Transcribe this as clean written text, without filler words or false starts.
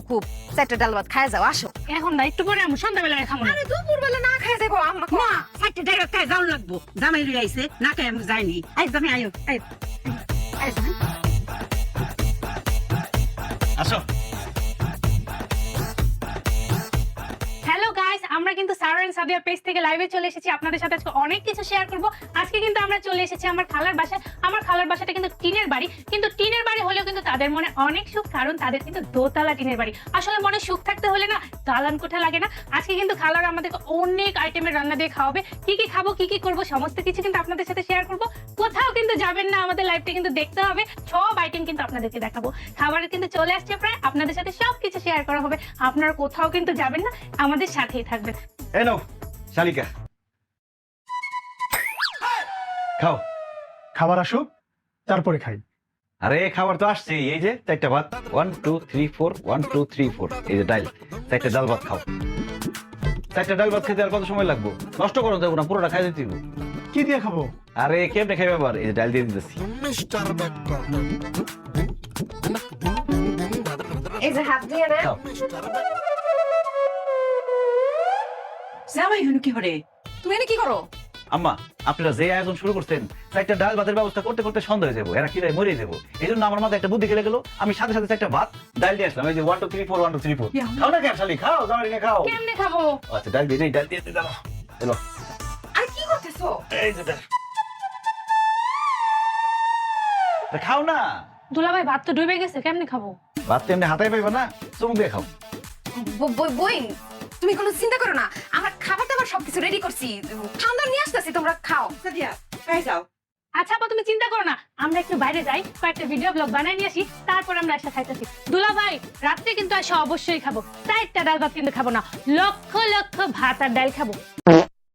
খুব চারটা ডাল ভাত খায় যাও আসো। এখন না, একটু পরে আমি সন্ধ্যাবেলায় খাবো না। আরে দুপুর বেলা না খায় যাবো আম্মা। না সাইটে ডাইরেক্ট খাই যাও লাগবো। জামাই লই আইছে না খাই আমি যাইনি। আই জামাই আয়ো আয়। আসো। হ্যালো গাইস, আমরা কিন্তু সারা এন্ড সাদিয়া পেজ থেকে লাইভে চলে এসেছি। আপনাদের সাথে আজকে অনেক কিছু শেয়ার করব। আজকে কিন্তু আমরা চলে এসেছি আমার খালার বাসায়। আমার খালার বাসাটা কিন্তু টিনের বাড়ি, কিন্তু টিনের বাড়ি হলেও কিন্তু তাদের মনে অনেক সুখ, কারণ তাদের কিন্তু দোতলা টিনের বাড়ি। আসলে মনে সুখ থাকতে হলে না দালান কোঠা লাগে না। আজকে কিন্তু খালার আমাদেরকে অনেক আইটেমের রান্না দিয়ে খাওয়াবে। কি কি খাবো, কি কি করবো, সমস্ত কিছু কিন্তু আপনাদের সাথে শেয়ার করব। কোথাও কিন্তু যাবেন না, আমাদের লাইভটা কিন্তু দেখতে হবে। সব আইটেম কিন্তু আপনাদেরকে দেখাবো। খাবারের কিন্তু চলে আসছে প্রায়, আপনাদের সাথে সবকিছু শেয়ার করা হবে। আপনারা কোথাও কিন্তু যাবেন না, আমাদের সাথেই থাকবেন। এই নাও শালিকা, খাও। খাবার আসুক তারপরে খাই। আরে খাবার তো আসছে, এই যে চারটা ভাত, 1 2 3 4 1 2 3 4, এই যে ডাল, চারটা ডাল ভাত খাও। চারটা ডাল ভাত খেতে আর কত সময় লাগবে? নষ্ট করো দেবো না, পুরোটা খাই দিতে হবে। কি দিয়ে খাবো? আরে কেমনে খাইবে আবার? এই যে ডাল দিয়ে দিতেছি। এই যে হাত দিয়ে না। খাও। জামাই হন কি করে? তুমি এনে কি করো? আম্মা, আপনারা যে আয়োজন শুরু করছেন, চারটা ডাল ভাতের ব্যবস্থা করতে করতে সন্ধ্যা হয়ে যাবো, এরা কি মরে যাবো। এই জন্য আমার মাথায় একটা বুদ্ধি খেলে গেল, আমি সাথে সাথে চারটা ভাত ডাল দিয়ে আসলাম। এই যে 1 2 3 4 1 2 3 4, খাও না কেন শালি, খাও, জামাই নিয়ে খাও। কেমনে খাবো? আচ্ছা ডাল দিয়ে নেই, ডাল দিয়ে দাও। চলো আর কি করতেছো? এই যে ডাল। তা খাও না। দুলাভাই ভাত তো ডুবে গেছে, কেমনে খাবো? ভাত তো এমনি হাতায় পাইবা না, চুমুক দিয়ে খাও। বই তুমি কোনো চিন্তা করো না, আমরা খাবার দাবার সবকিছু রেডি করছি, ঠান্ডা নিয়ে আসতেছি, তোমরা খাও। সাদিয়া খাই যাও। আচ্ছা আপা, তুমি চিন্তা করো না, আমরা একটু বাইরে যাই, কয়েকটা ভিডিও ব্লগ বানাই নিয়ে আসি, তারপর আমরা একসাথে খাইতেছি। দুলাভাই রাত্রে কিন্তু আসে অবশ্যই খাবো, চারটা ডাল ভাত কিন্তু খাবো না, লক্ষ লক্ষ ভাত আর ডাল খাবো।